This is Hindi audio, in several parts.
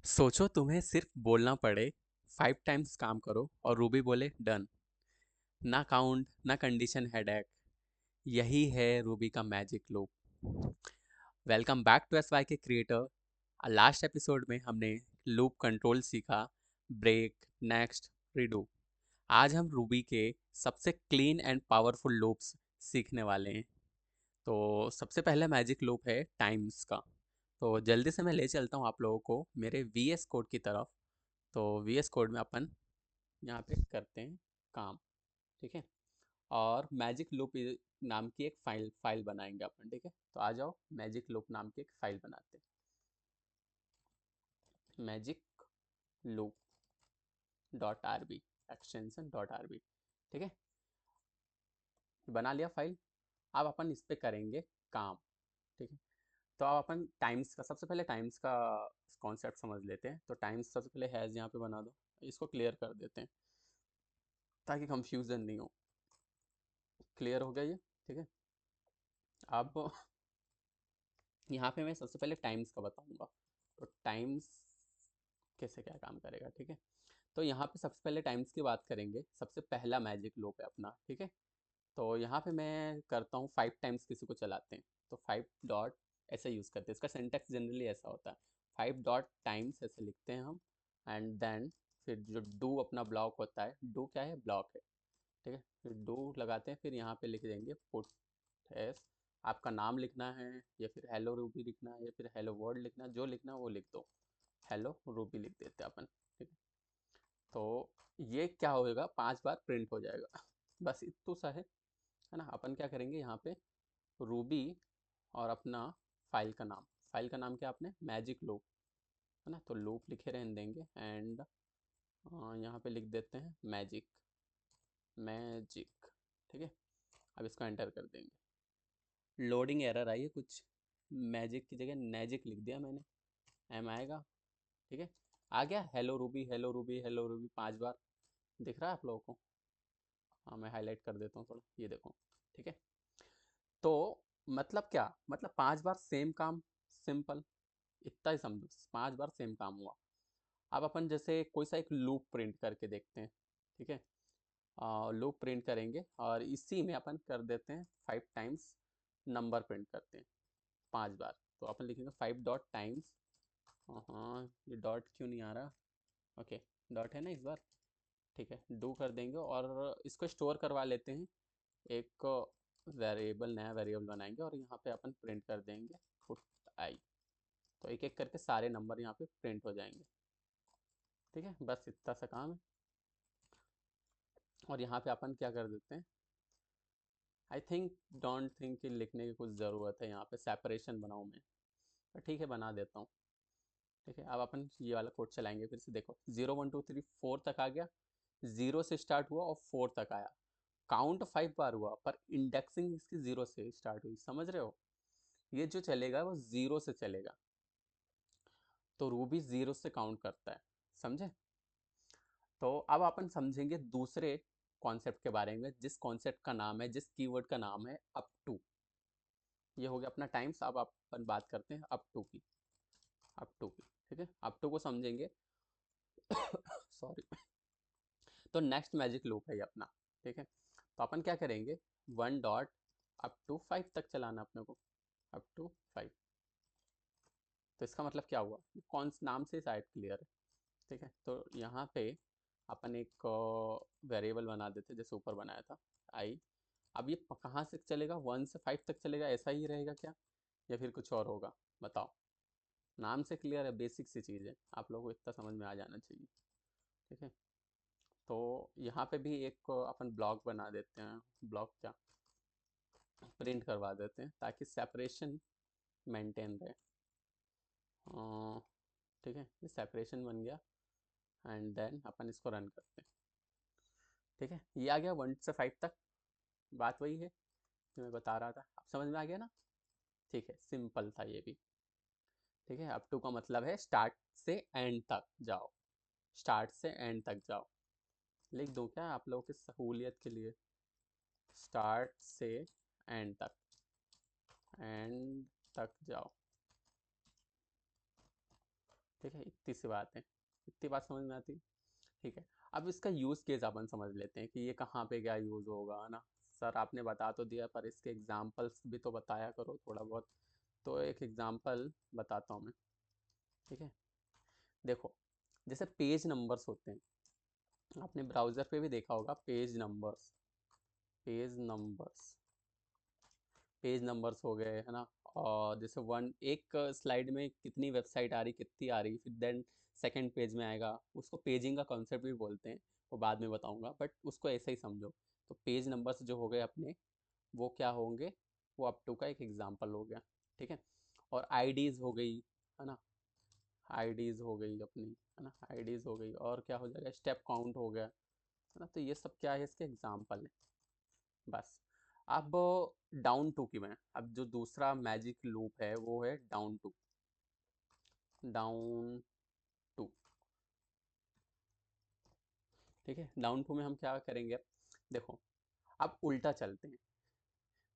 सोचो तुम्हें सिर्फ बोलना पड़े 5 टाइम्स काम करो और रूबी बोले डन। ना काउंट ना कंडीशन हेडेक। यही है रूबी का magic loop. Welcome back to S Y K creator. Last episode में हमने लूप कंट्रोल सीखा, ब्रेक, नेक्स्ट, रीडू। आज हम रूबी के सबसे क्लीन एंड पावरफुल लूप्स सीखने वाले हैं। तो सबसे पहला मैजिक लूप है टाइम्स का। तो जल्दी से मैं ले चलता हूँ आप लोगों को मेरे वी एस कोड की तरफ। तो वी एस कोड में अपन यहाँ पे करते हैं काम। ठीक है। और मैजिक लूप नाम की एक फाइल बनाएंगे अपन। ठीक है, तो आ जाओ मैजिक लूप नाम की एक फाइल बनाते हैं। Magic loop dot R B, extension dot R B. ठीक है, बना लिया फाइल। अब अपन इस पे करेंगे काम। ठीक है, तो अब अपन टाइम्स का, सबसे पहले टाइम्स का कॉन्सेप्ट समझ लेते हैं। तो टाइम्स सबसे पहले हैज़ यहाँ पे बना दो। इसको क्लियर कर देते हैं ताकि कंफ्यूजन नहीं हो। क्लियर हो गया ये। ठीक है, अब यहाँ पे मैं सबसे पहले टाइम्स का बताऊंगा। तो टाइम्स कैसे क्या काम करेगा। ठीक है, तो यहाँ पे सबसे पहले टाइम्स की बात करेंगे। सबसे पहला मैजिक लूप है अपना। ठीक है, तो यहाँ पे मैं करता हूँ 5 टाइम्स किसी को चलाते हैं तो 5 डॉट ऐसे यूज़ करते हैं। इसका सिंटेक्स जनरली ऐसा होता है, 5 डॉट टाइम्स ऐसे लिखते हैं हम। एंड देन फिर जो डू अपना ब्लॉक होता है, डू क्या है, ब्लॉक है। ठीक है, फिर डू लगाते हैं, फिर यहाँ पे लिख देंगे पुट एस। आपका नाम लिखना है या फिर हेलो रूबी लिखना है या फिर हेलो वर्ल्ड लिखना है, जो लिखना है वो लिख दो। हेलो रूबी लिख देते हैं अपन। ठीक है, तो ये क्या होएगा, 5 बार प्रिंट हो जाएगा। बस इतना सा है ना। अपन क्या करेंगे यहाँ पे, रूबी और अपना फाइल का नाम। फाइल का नाम क्या आपने, मैजिक लूप, है ना। तो लूप लिखे रहने देंगे एंड यहाँ पे लिख देते हैं मैजिक, मैजिक। ठीक है, अब इसको एंटर कर देंगे। लोडिंग एरर आई है कुछ, मैजिक की जगह मैजिक लिख दिया मैंने, एम आएगा। ठीक है, आ गया hello Ruby, hello Ruby, hello Ruby 5 बार। दिख रहा है आप लोगों को। हाँ, मैं हाईलाइट कर देता हूँ थोड़ा, ये देखो। ठीक है, तो मतलब क्या, मतलब 5 बार सेम काम, सिंपल, इतना ही समझो, 5 बार सेम काम हुआ। अब अपन जैसे कोई सा एक लूप प्रिंट करके देखते हैं। ठीक है, लूप प्रिंट करेंगे और इसी में अपन कर देते हैं 5 टाइम्स नंबर प्रिंट करते हैं 5 बार। तो अपन लिखेंगे 5 डॉट टाइम्स। हाँ, ये डॉट क्यों नहीं आ रहा। ओके, डॉट है ना इस बार। ठीक है, डू कर देंगे और इसको स्टोर करवा लेते हैं। एक वेरिएबल, नया वेरिएबल बनाएंगे और यहाँ पे अपन प्रिंट कर देंगे पुट आई। तो एक एक करके सारे नंबर यहाँ पे प्रिंट हो जाएंगे। ठीक है, बस इतना सा काम है। और यहाँ पे अपन क्या कर देते हैं, आई थिंक, डोंट थिंक कि लिखने की कुछ ज़रूरत है यहाँ पे, सेपरेशन बनाऊँ मैं, पर ठीक है बना देता हूँ। ठीक है, अब अपन ये वाला कोड चलाएंगे फिर से। देखो 0 1 2 3 4 तक आ गया, 0 से स्टार्ट हुआ और 4 तक आया। काउंट 5 बार हुआ पर इंडेक्सिंग इसकी 0 से स्टार्ट हुई, समझ रहे हो। ये जो चलेगा वो 0 से चलेगा, तो रूबी 0 से काउंट करता है, समझे। तो अब अपन समझेंगे दूसरे कॉन्सेप्ट के बारे में, जिस कॉन्सेप्ट का नाम है, जिस कीवर्ड का नाम है अप टू। ये हो गया अपना टाइम्स। अब अपन बात करते हैं अप टू की, अप टू की। ठीक है, अप टू को समझेंगे। सॉरी। तो नेक्स्ट मैजिक लूप है ये अपना। ठीक है, तो अपन क्या करेंगे, 1 डॉट अप टू 5 तक चलाना अपने को, अप टू 5। तो इसका मतलब क्या हुआ, कौन से नाम से शायद क्लियर है। ठीक है, तो यहाँ पे अपन एक वेरिएबल बना देते जैसे ऊपर बनाया था, आई। अब ये कहाँ से चलेगा, 1 से 5 तक चलेगा, ऐसा ही रहेगा क्या या फिर कुछ और होगा, बताओ। नाम से क्लियर है, बेसिक सी चीज़ है, आप लोगों को इतना समझ में आ जाना चाहिए। ठीक है, तो यहाँ पे भी एक अपन ब्लॉक बना देते हैं। ब्लॉक क्या, प्रिंट करवा देते हैं ताकि सेपरेशन मेंटेन रहे। ठीक है, ये सेपरेशन बन गया एंड देन अपन इसको रन करते हैं। ठीक है, ये आ गया 1 से 5 तक। बात वही है जो मैं बता रहा था, अब समझ में आ गया ना। ठीक है, सिंपल था ये भी। ठीक है, अप टू का मतलब है स्टार्ट से एंड तक जाओ, स्टार्ट से एंड तक जाओ। लिख दूँ क्या आप लोगों की सहूलियत के लिए, स्टार्ट से एंड तक, एंड तक जाओ। ठीक है, इतनी सी बात है, इतनी बात समझ में आती है। ठीक है, अब इसका यूज़ केस अपन समझ लेते हैं कि ये कहाँ पे क्या यूज़ होगा, है ना। सर आपने बता तो दिया, पर इसके एग्जाम्पल्स भी तो बताया करो थोड़ा बहुत। तो एक एग्जाम्पल बताता हूँ मैं। ठीक है, देखो, जैसे पेज नंबर्स होते हैं, आपने ब्राउज़र पे भी देखा होगा, page numbers, page numbers, page numbers हो गए, है ना। और जैसे वन एक स्लाइड में कितनी वेबसाइट आ रही, कितनी आ रही, फिर देन सेकंड पेज में आएगा, उसको पेजिंग का कॉन्सेप्ट भी बोलते हैं, वो बाद में बताऊंगा, बट उसको ऐसे ही समझो। तो पेज नंबर्स जो हो गए अपने, वो क्या होंगे, वो अप टू का एक एग्जाम्पल हो गया। ठीक है, और आईडीज़ हो गई, है ना, आईडीज़ हो गई अपनी, है ना, आईडीज़ हो गई, और क्या हो जाएगा, स्टेप काउंट हो गया, है ना। तो ये सब क्या है, इसके एग्जाम्पल है बस। अब डाउन टू की मैं, अब जो दूसरा मैजिक लूप है वो है डाउन टू, डाउन टू। ठीक है, डाउन टू में हम क्या करेंगे, अब देखो, अब उल्टा चलते हैं।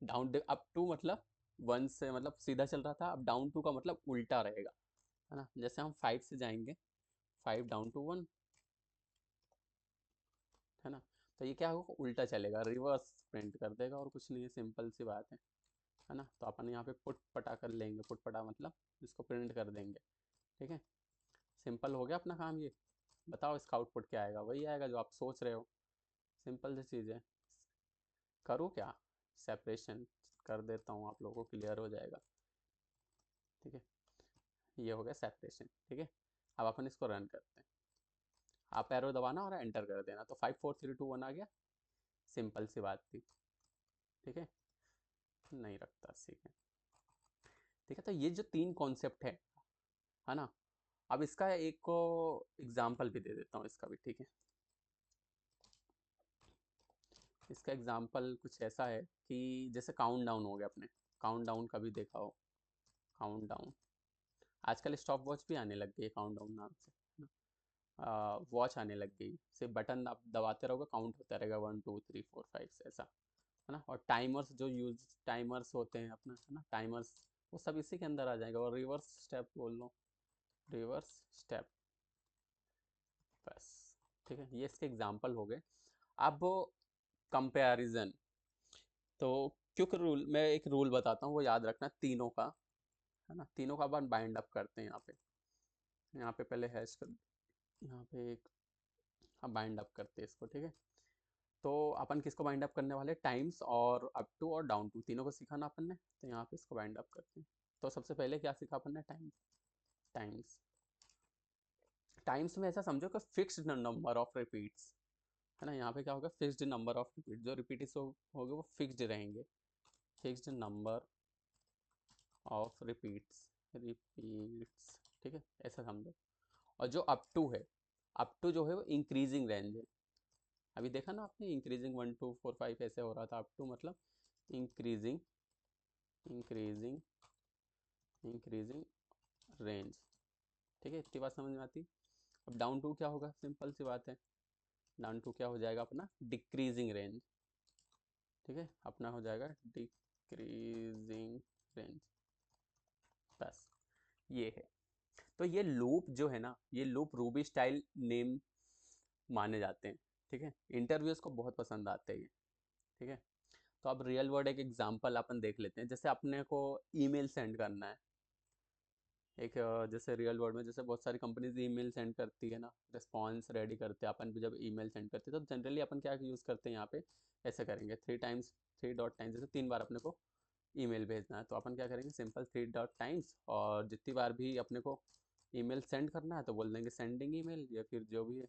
डाउन अप टू मतलब वन से मतलब सीधा चल रहा था, अब डाउन टू का मतलब उल्टा रहेगा, है ना। जैसे हम 5 से जाएंगे, 5 डाउन टू 1, है ना। तो ये क्या होगा, उल्टा चलेगा, रिवर्स प्रिंट कर देगा, और कुछ नहीं है, सिंपल सी बात है ना। तो अपन यहाँ पे पुट पटा कर लेंगे, पुट पटा मतलब इसको प्रिंट कर देंगे। ठीक है, सिंपल हो गया अपना काम ये। बताओ इसका आउटपुट क्या आएगा, वही आएगा जो आप सोच रहे हो, सिंपल सी चीज़ है। करूँ क्या, सेपरेशन कर देता हूँ, आप लोगों को क्लियर हो जाएगा। ठीक है, ये हो गया सेपरेशन। ठीक है, अब अपन इसको रन करते हैं, आप एरो दबाना और एंटर कर देना, तो 5 4 3 2 1 आ गया, सिंपल सी बात थी। ठीक है, नहीं रखता, ठीक है। ठीक है, तो ये जो तीन कॉन्सेप्ट है ना। अब इसका एक एग्जाम्पल भी दे देता हूँ इसका भी। ठीक है, इसका एग्जाम्पल कुछ ऐसा है कि जैसे काउंट डाउन हो गया, अपने काउंट डाउन का भी देखा हो, काउंट डाउन, आजकल स्टॉप वॉच भी आने लग गई है काउंट डाउन नाम से, है ना। वॉच आने लग गई, सिर्फ बटन आप दबाते रहोगे, काउंट होता रहेगा 1 2 3 4 5 ऐसा, है ना। और टाइमर्स जो यूज टाइमर्स होते हैं अपना, है ना, टाइमर्स, वो सब इसी के अंदर आ जाएगा। और रिवर्स स्टेप बोल लो, रिवर्स स्टेप, बस। ठीक है, ये इसके एग्जाम्पल हो गए। अब कंपैरिजन, तो क्विक रूल, मैं एक रूल बताता हूँ, वो याद रखना तीनों का, है ना। तीनों का अपन बाइंड अप करते हैं यहाँ पे पहले हैश कर, यहाँ पे एक, हम बाइंड अप करते हैं इसको। ठीक है, तो अपन किसको बाइंड अप करने वाले, टाइम्स और अप टू और डाउन टू, तीनों को सीखा ना अपन ने, तो यहाँ पे इसको बाइंड अप करते हैं। तो सबसे पहले क्या सीखा अपन ने, टाइम्स, टाइम्स, टाइम्स में ऐसा समझो कि फिक्स्ड नंबर ऑफ रिपीट्स, है ना। यहाँ पे क्या होगा, फिक्स्ड नंबर ऑफ रिपीट, जो रिपीट होंगे वो फिक्स्ड रहेंगे, fixed number of repeats, repeats. ठीक है, ऐसा समझो। और जो अप टू है, अप टू जो है वो इंक्रीजिंग रेंज है। अभी देखा ना आपने, इंक्रीजिंग 1 2 4 5 ऐसे हो रहा था, अप टू मतलब इंक्रीजिंग, इंक्रीजिंग, इंक्रीजिंग रेंज। ठीक है, इतनी बात समझ में आती। अब डाउन टू क्या होगा, सिंपल सी बात है, डाउन टू क्या हो जाएगा अपना, डिक्रीजिंग रेंज। ठीक है, अपना हो जाएगा डिक्रीजिंग रेंज, बस ये है। तो ये लूप जो है ना, ये लूप रूबी स्टाइल नेम माने जाते हैं। ठीक है, इंटरव्यूज को बहुत पसंद आते हैं ये। ठीक है, तो अब रियल वर्ल्ड एक एग्जांपल अपन देख लेते हैं। जैसे अपने को ईमेल सेंड करना है, एक जैसे रियल वर्ल्ड में जैसे बहुत सारी कंपनीज ईमेल सेंड करती है ना, रिस्पॉन्स रेडी करते हैं, अपन भी जब ईमेल सेंड करते हैं तो जनरली अपन क्या यूज़ करते हैं यहाँ पे, ऐसे करेंगे 3 टाइम्स, 3 डॉट टाइम्स, जैसे 3 बार अपने को ईमेल भेजना है, तो अपन क्या करेंगे, सिंपल 3 डॉट टाइम्स, और जितनी बार भी अपने को ईमेल सेंड करना है तो बोल देंगे सेंडिंग ईमेल, या फिर जो भी है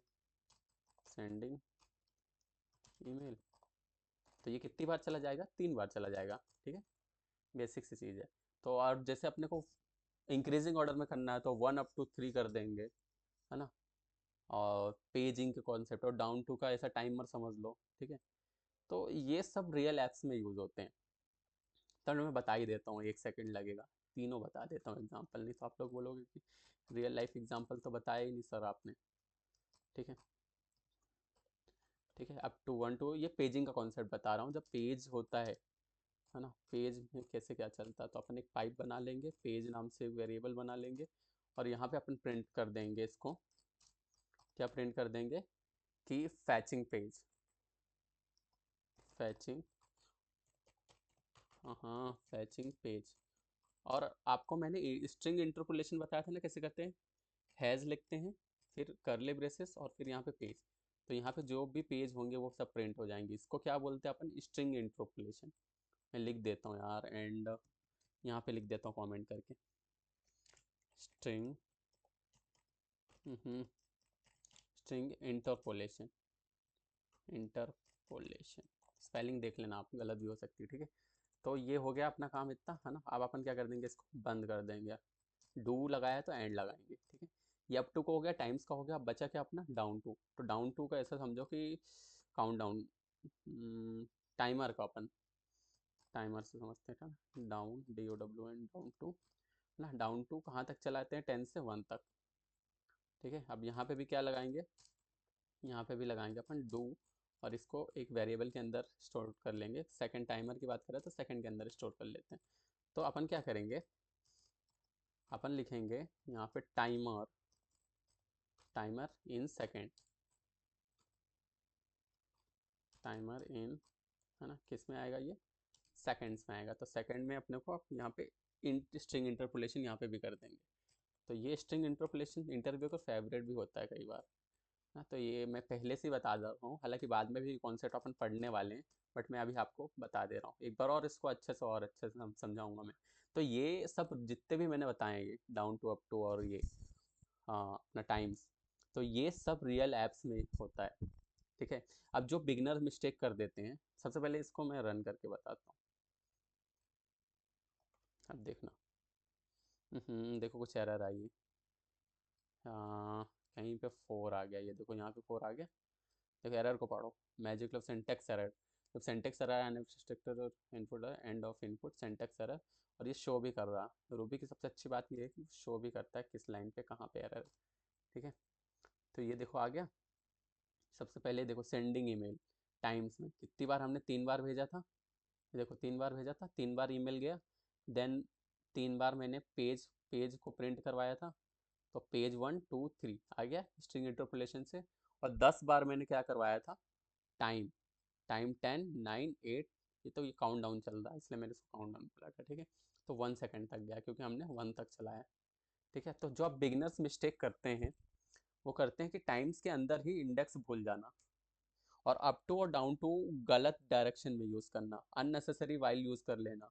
सेंडिंग ईमेल। तो ये कितनी बार चला जाएगा, 3 बार चला जाएगा। ठीक है, बेसिक सी चीज़ है। तो और जैसे अपने को इंक्रीजिंग ऑर्डर में करना है तो 1 up to 3 कर देंगे, है ना। और पेजिंग के कॉन्सेप्ट, और डाउन टू का ऐसा टाइमर समझ लो। ठीक है, तो ये सब रियल ऐप्स में यूज़ होते हैं। तो मैं बता ही देता हूँ, 1 सेकंड लगेगा, तीनों बता देता हूँ एग्जाम्पल, नहीं तो आप लोग बोलोगे कि रियल लाइफ एग्जाम्पल तो बताया ही नहीं सर आपने। ठीक है, ठीक है, अप टू 1 2, ये पेजिंग का कॉन्सेप्ट बता रहा हूँ। जब पेज होता है ना, पेज में कैसे क्या चलता है, तो अपन एक पाइप बना लेंगे, पेज नाम से वेरिएबल बना लेंगे, और यहाँ पे अपन प्रिंट कर देंगे इसको, क्या प्रिंट कर देंगे कि फैचिंग पेज, फैचिंग, हाँ फैचिंग पेज। और आपको मैंने स्ट्रिंग इंटरपोलेशन बताया था ना कैसे करते हैं, हैज़ लिखते हैं, फिर करले ब्रेसेस और फिर यहाँ पे पेज। तो यहाँ पे जो भी पेज होंगे वो सब प्रिंट हो जाएंगे। इसको क्या बोलते हैं अपन, स्ट्रिंग इंटरपोलेशन। मैं लिख देता हूँ यार, एंड यहाँ पे लिख देता हूँ कमेंट करके, string string interpolation, interpolation. Spelling देख लेना आप, गलत भी हो सकती है, ठीक है। तो ये हो गया अपना काम इतना, है ना। अब अपन क्या कर देंगे, इसको बंद कर देंगे। डू लगाया तो एंड लगाएंगे, ठीक है। ये अप टू का हो गया, टाइम्स का हो गया, अब बचा क्या अपना डाउन टू। तो डाउन टू का ऐसा समझो कि काउंट डाउन, टाइमर का अपन टाइमर से समझते हैं ना, डाउन DOWN डाउन टू ना, डाउन टू कहाँ तक चलाते हैं, 10 से 1 तक, ठीक है। अब यहाँ पे भी क्या लगाएंगे, यहाँ पे भी लगाएंगे अपन डू, और इसको एक वेरिएबल के अंदर स्टोर कर लेंगे। सेकंड टाइमर की बात करें तो सेकंड के अंदर स्टोर कर लेते हैं। तो अपन क्या करेंगे, अपन लिखेंगे यहाँ पे timer, timer in second, timer in, है ना, किस में आएगा ये, सेकंड्स में आएगा। तो सेकंड में अपने को यहाँ पे स्ट्रिंग इंटरपोलेशन यहाँ पे भी कर देंगे। तो ये स्ट्रिंग इंटरपोलेशन इंटरव्यू का फेवरेट भी होता है कई बार, हाँ। तो ये मैं पहले से ही बता दे रहा हूँ, हालांकि बाद में भी कॉन्सेप्ट अपन पढ़ने वाले हैं, बट मैं अभी आपको बता दे रहा हूँ एक बार, और इसको अच्छे से और अच्छे से समझाऊंगा मैं। तो ये सब जितने भी मैंने बताए हैं, डाउन टू, अप टू, और ये, हाँ अपना टाइम्स, तो ये सब रियल ऐप्स में होता है, ठीक है। अब जो बिगनर मिस्टेक कर देते हैं, सबसे पहले इसको मैं रन करके बताता हूँ। अब देखना, देखो कुछ एरर आई है, हाँ कहीं पे 4 आ गया, ये देखो यहाँ पे 4 आ गया। देखो एरर को पढ़ो, मैजिक लव सिंटेक्स एरर, जब सिंटेक्स एरर आने structure input end of input syntax error, और ये शो भी कर रहा है। रूबी की सबसे अच्छी बात ये है कि शो भी करता है किस लाइन पे कहाँ पे एरर है, ठीक है। तो ये देखो आ गया। सबसे पहले देखो सेंडिंग ईमेल, टाइम्स में कितनी बार हमने, 3 बार भेजा था, देखो 3 बार भेजा था, 3 बार ईमेल गया। देन 3 बार मैंने पेज पेज को प्रिंट करवाया था, तो पेज 1 2 3 आ गया स्ट्रिंग इंटरपोलेशन से। और 10 बार मैंने क्या करवाया था, टाइम, टाइम 10 9 8, ये तो ये काउंट डाउन चल रहा है इसलिए मैंने इसको काउंट डाउन बोला था, ठीक है। तो 1 सेकंड तक गया क्योंकि हमने 1 तक चलाया, ठीक है। तो जो आप बिगनर्स मिस्टेक करते हैं वो करते हैं कि टाइम्स के अंदर ही इंडेक्स भूल जाना, और अप टू और डाउन टू गलत डायरेक्शन में यूज़ करना, अननेसेसरी वाइल यूज़ कर लेना।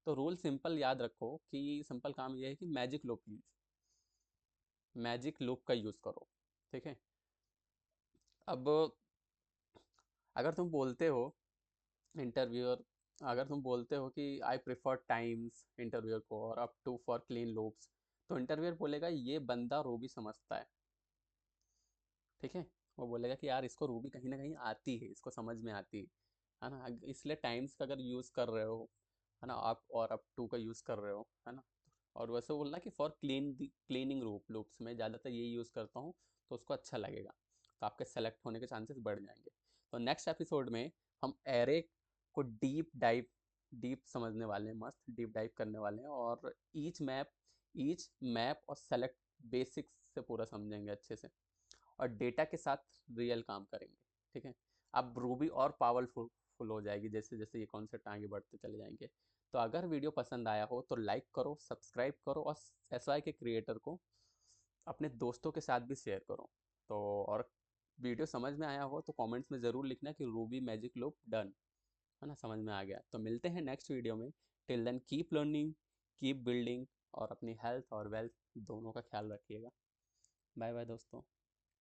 तो रूल सिंपल याद रखो कि सिंपल काम ये है कि magic loop use, magic loop का यूज़ करो, ठीक है। अब अगर तुम बोलते हो इंटरव्यूअर, अगर तुम बोलते हो कि आई प्रेफर टाइम्स इंटरव्यूअर को और up to for clean loops, तो इंटरव्यूअर बोलेगा ये बंदा रूबी समझता ठीक है। वो बोलेगा कि यार इसको रूबी कहीं ना कहीं आती है, इसको समझ में आती है ना। इसलिए टाइम्स का अगर यूज़ कर रहे हो, है ना, आप और अप टू का यूज़ कर रहे हो, है ना। और वैसे बोलना कि फॉर क्लीनिंग लूप्स में ज़्यादातर ये यूज़ करता हूँ, तो उसको अच्छा लगेगा, तो आपके सेलेक्ट होने के चांसेस बढ़ जाएंगे। तो नेक्स्ट एपिसोड में हम एरे को डीप समझने वाले हैं, मस्त डीप डाइव करने वाले हैं, और ईच मैप और सेलेक्ट बेसिक्स से पूरा समझेंगे अच्छे से, और डेटा के साथ रियल काम करेंगे, ठीक है। अब रूबी और पावरफुल फुल हो जाएगी जैसे जैसे ये कॉन्सेप्ट आगे बढ़ते चले जाएंगे। तो अगर वीडियो पसंद आया हो तो लाइक करो, सब्सक्राइब करो, और SY के क्रिएटर को अपने दोस्तों के साथ भी शेयर करो। तो और वीडियो समझ में आया हो तो कमेंट्स में ज़रूर लिखना कि रूबी मैजिक लूप डन, है ना, समझ में आ गया। तो मिलते हैं नेक्स्ट वीडियो में। Till then keep learning, keep building, और अपनी हेल्थ और वेल्थ दोनों का ख्याल रखिएगा। बाय बाय दोस्तों।